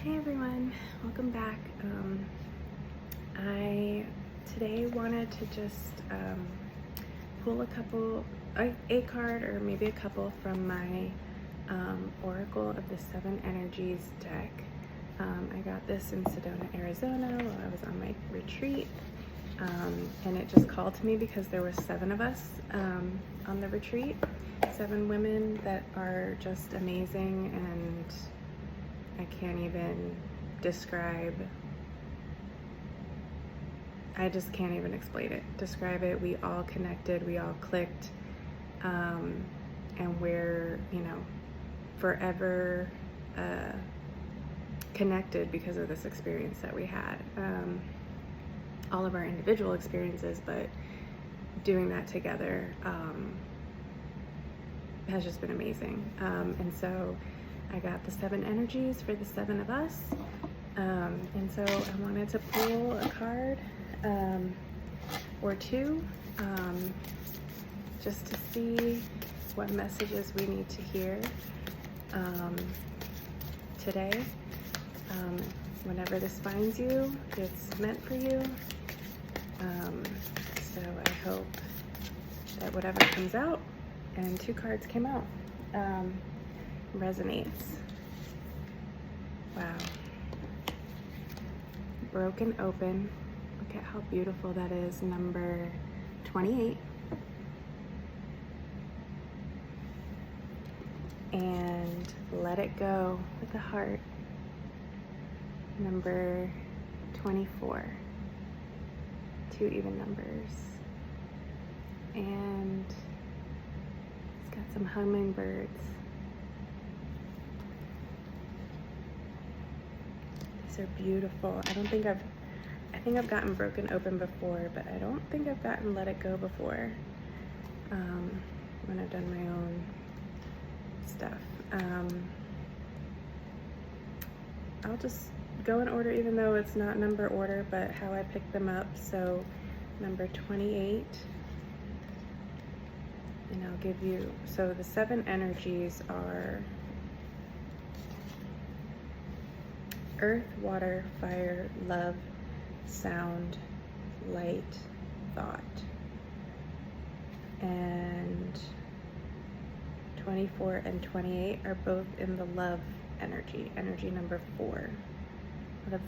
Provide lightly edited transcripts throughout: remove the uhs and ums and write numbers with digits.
Hey everyone, welcome back. I today wanted to just pull a card or maybe a couple from my Oracle of the Seven Energies deck. I got this in Sedona, Arizona while I was on my retreat, and it just called to me because there were 7 of us on the retreat, 7 women that are just amazing, and I can't even describe. I just can't even describe it. We all connected, we all clicked, and we're, forever connected because of this experience that we had. All of our individual experiences, but doing that together has just been amazing. And so I got the 7 energies for the 7 of us. And so I wanted to pull a card or 2 just to see what messages we need to hear today. Whenever this finds you, it's meant for you. So I hope that whatever comes out, and 2 cards came out, resonates. Wow. Broken Open. Look at how beautiful that is. Number 28. And Let It Go with a heart. Number 24. 2 even numbers. And it's got some hummingbirds. These are beautiful. I think I've gotten Broken Open before, but I don't think I've gotten Let It Go before when I've done my own stuff. I'll just go in order, even though it's not number order, but how I picked them up. So number 28, and I'll give you, so the 7 energies are earth, water, fire, love, sound, light, thought. And 24 and 28 are both in the love energy number 4. I have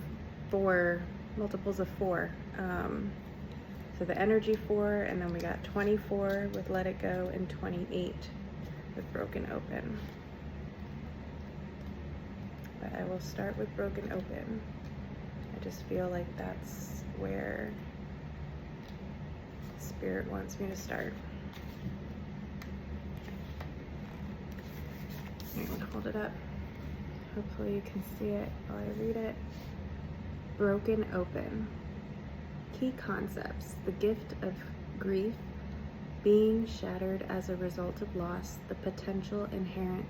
4 multiples of 4. So the energy 4, and then we got 24 with Let It Go, and 28 with Broken Open. But I will start with Broken Open. I just feel like that's where Spirit wants me to start. I'm gonna hold it up. Hopefully you can see it while I read it. Broken Open. Key concepts: the gift of grief, being shattered as a result of loss, the potential inherent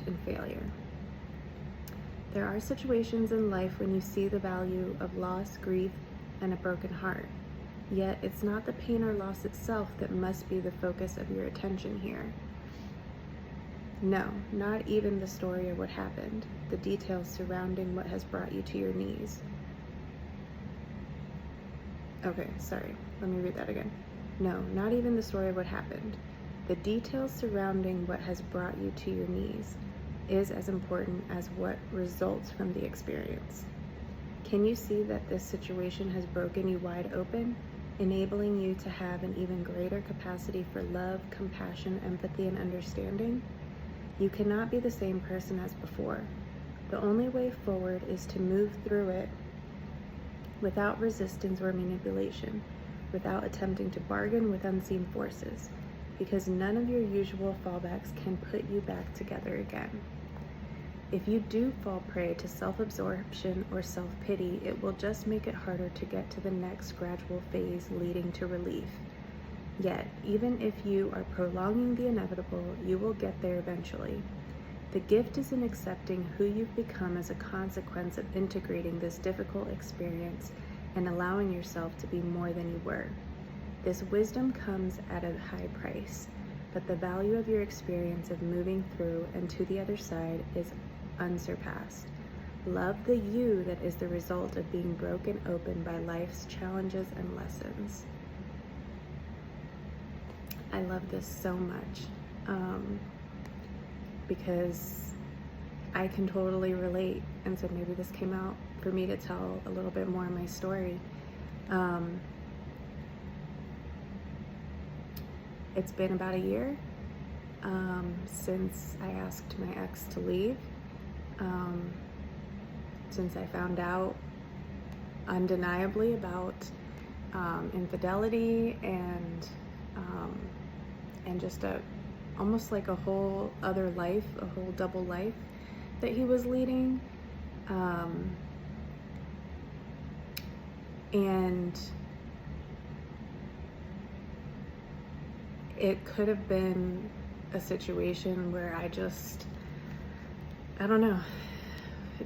in failure. There are situations in life when you see the value of loss, grief, and a broken heart. Yet it's not the pain or loss itself that must be the focus of your attention here. No, not even the story of what happened, the details surrounding what has brought you to your knees. Okay, sorry, let me read that again. No, not even the story of what happened. The details surrounding what has brought you to your knees is as important as what results from the experience. Can you see that this situation has broken you wide open, enabling you to have an even greater capacity for love, compassion, empathy, and understanding? You cannot be the same person as before. The only way forward is to move through it without resistance or manipulation, without attempting to bargain with unseen forces, because none of your usual fallbacks can put you back together again. If you do fall prey to self-absorption or self-pity, it will just make it harder to get to the next gradual phase leading to relief. Yet, even if you are prolonging the inevitable, you will get there eventually. The gift is in accepting who you've become as a consequence of integrating this difficult experience and allowing yourself to be more than you were. This wisdom comes at a high price, but the value of your experience of moving through and to the other side is unsurpassed. Love the you that is the result of being broken open by life's challenges and lessons. I love this so much because I can totally relate. And so maybe this came out for me to tell a little bit more of my story. It's been about a year since I asked my ex to leave. Since I found out undeniably about infidelity and just almost like a whole other life, a whole double life that he was leading. And it could have been a situation where I don't know,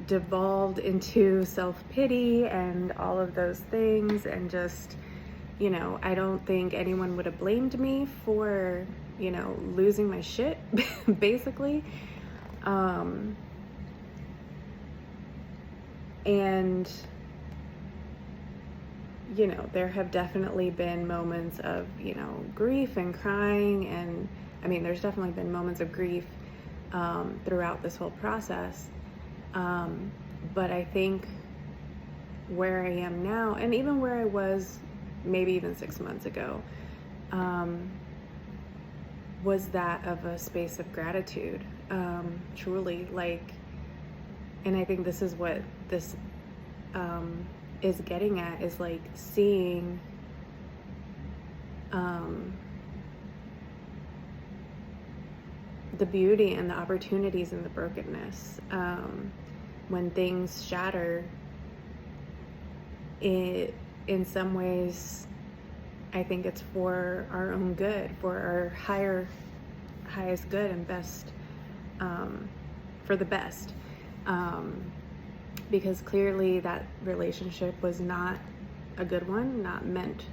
devolved into self-pity and all of those things, and just, I don't think anyone would have blamed me for, losing my shit, basically. And, there have definitely been moments of, grief and crying, and there's definitely been moments of grief throughout this whole process. But I think where I am now, and even where I was maybe even 6 months ago, was that of a space of gratitude, truly, and I think this is what this is getting at, is seeing the beauty and the opportunities in the brokenness. When things shatter, in some ways, I think it's for our own good, for our highest good and best, for the best. Because clearly that relationship was not a good one, not meant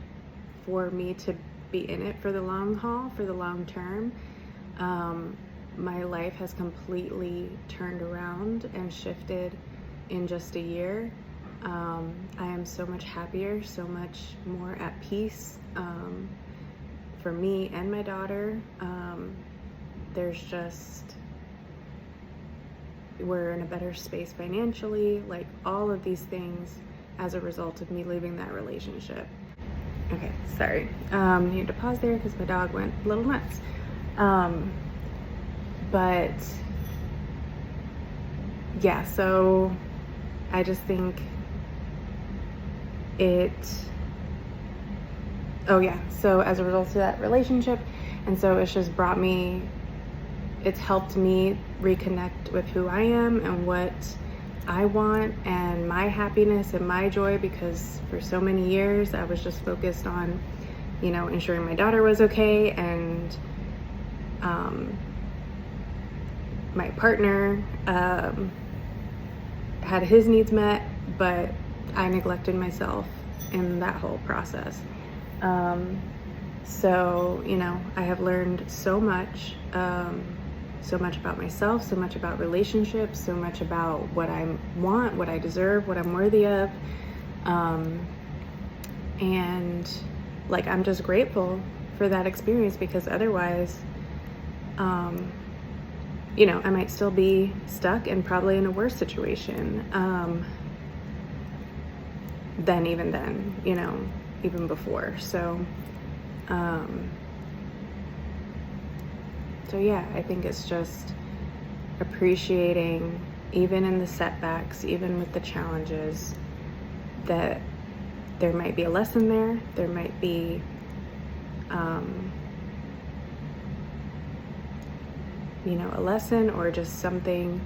for me to be in it for the long haul, for the long term. My life has completely turned around and shifted in just a year. I am so much happier, so much more at peace, for me and my daughter. We're in a better space financially, all of these things as a result of me leaving that relationship. Okay, sorry. Need to pause there because my dog went a little nuts. But yeah, so I just think so as a result of that relationship, and so it's just it's helped me reconnect with who I am and what I want and my happiness and my joy, because for so many years I was just focused on, ensuring my daughter was okay, and my partner had his needs met, but I neglected myself in that whole process. So, I have learned so much about myself, so much about relationships, so much about what I want, what I deserve, what I'm worthy of. And I'm just grateful for that experience, because otherwise, I might still be stuck and probably in a worse situation than even before. So yeah, I think it's just appreciating, even in the setbacks, even with the challenges, that there might be a lesson there. There might be a lesson, or just something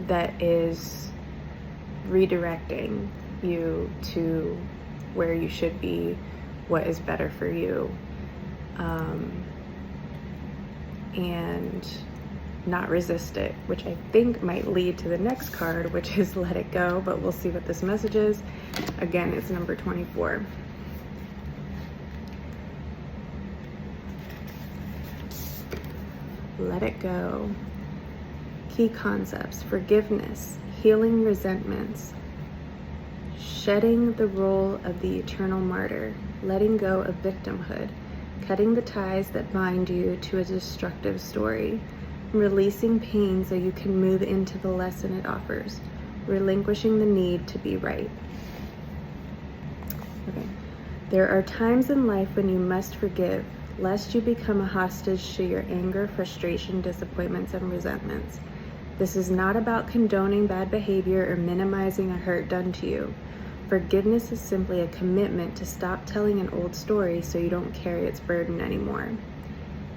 that is redirecting you to where you should be, what is better for you, and not resist it, which I think might lead to the next card, which is let it go, but we'll see what this message is. Again, it's number 24. let it go. Key concepts: forgiveness, healing resentments, shedding the role of the eternal martyr, letting go of victimhood, cutting the ties that bind you to a destructive story, releasing pain so you can move into the lesson it offers, relinquishing the need to be right. Okay. There are times in life when you must forgive, lest you become a hostage to your anger, frustration, disappointments, and resentments. This is not about condoning bad behavior or minimizing a hurt done to you. Forgiveness is simply a commitment to stop telling an old story so you don't carry its burden anymore.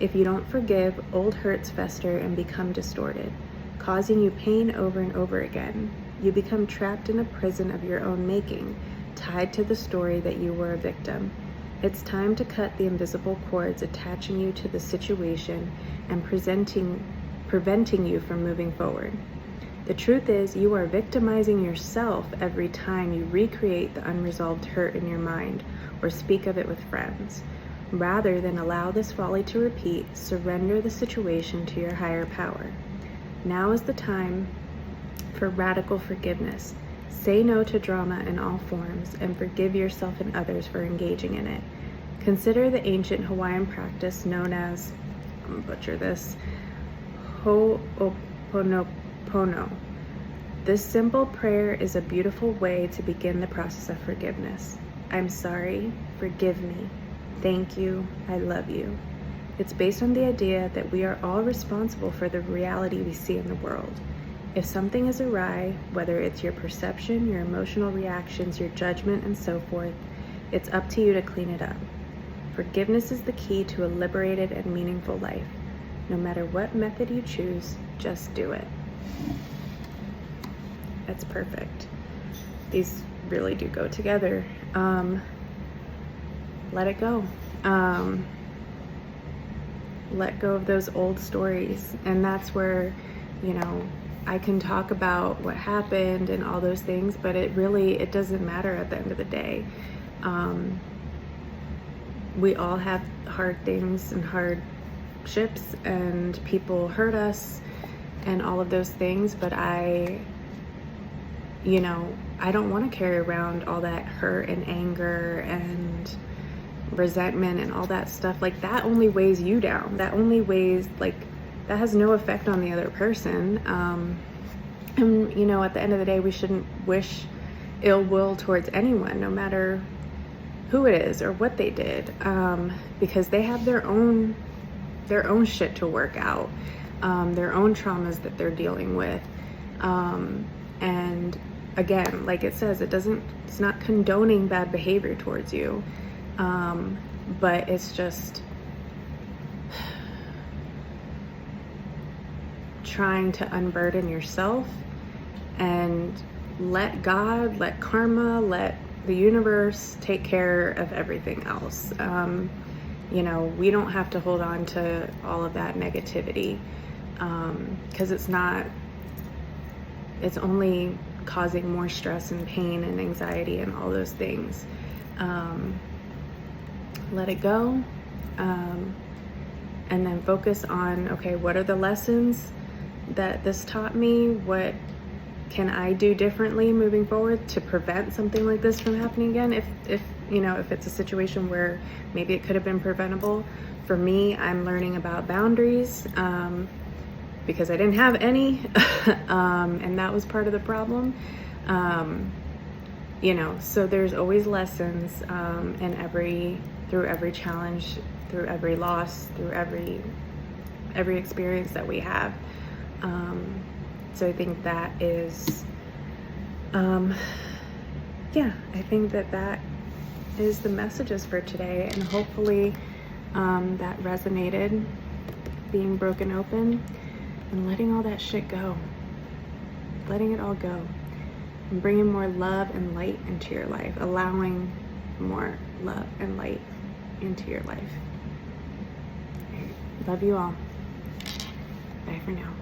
If you don't forgive, old hurts fester and become distorted, causing you pain over and over again. You become trapped in a prison of your own making, tied to the story that you were a victim. It's time to cut the invisible cords attaching you to the situation and preventing you from moving forward. The truth is, you are victimizing yourself every time you recreate the unresolved hurt in your mind or speak of it with friends. Rather than allow this folly to repeat, surrender the situation to your higher power. Now is the time for radical forgiveness. Say no to drama in all forms and forgive yourself and others for engaging in it. Consider the ancient Hawaiian practice known as, I'm gonna butcher this, Ho'oponopono. This simple prayer is a beautiful way to begin the process of forgiveness. I'm sorry, forgive me, thank you, I love you. It's based on the idea that we are all responsible for the reality we see in the world. If something is awry, whether it's your perception, your emotional reactions, your judgment, and so forth, it's up to you to clean it up. Forgiveness is the key to a liberated and meaningful life. No matter what method you choose, just do it. That's perfect. These really do go together. Let it go. Let go of those old stories. And that's where, I can talk about what happened and all those things, but it doesn't matter at the end of the day. We all have hard things and hardships, and people hurt us and all of those things, but I don't want to carry around all that hurt and anger and resentment and all that stuff. Like, that only weighs you down. That only weighs, that has no effect on the other person. And at the end of the day, we shouldn't wish ill will towards anyone, no matter who it is or what they did, because they have their own shit to work out, their own traumas that they're dealing with. And again, like it says, it's not condoning bad behavior towards you, but it's just trying to unburden yourself and let God, let karma, let the universe take care of everything else. We don't have to hold on to all of that negativity, because it's only causing more stress and pain and anxiety and all those things. Let it go, and then focus on, okay, what are the lessons that this taught me? What can I do differently moving forward to prevent something like this from happening again? If it's a situation where maybe it could have been preventable. For me, I'm learning about boundaries, because I didn't have any, and that was part of the problem. So there's always lessons through every challenge, through every loss, through every experience that we have. So I think that is, I think that is the messages for today, and hopefully that resonated, being broken open and letting all that shit go, letting it all go, and bringing more love and light into your life, allowing more love and light into your life. Love you all. Bye for now.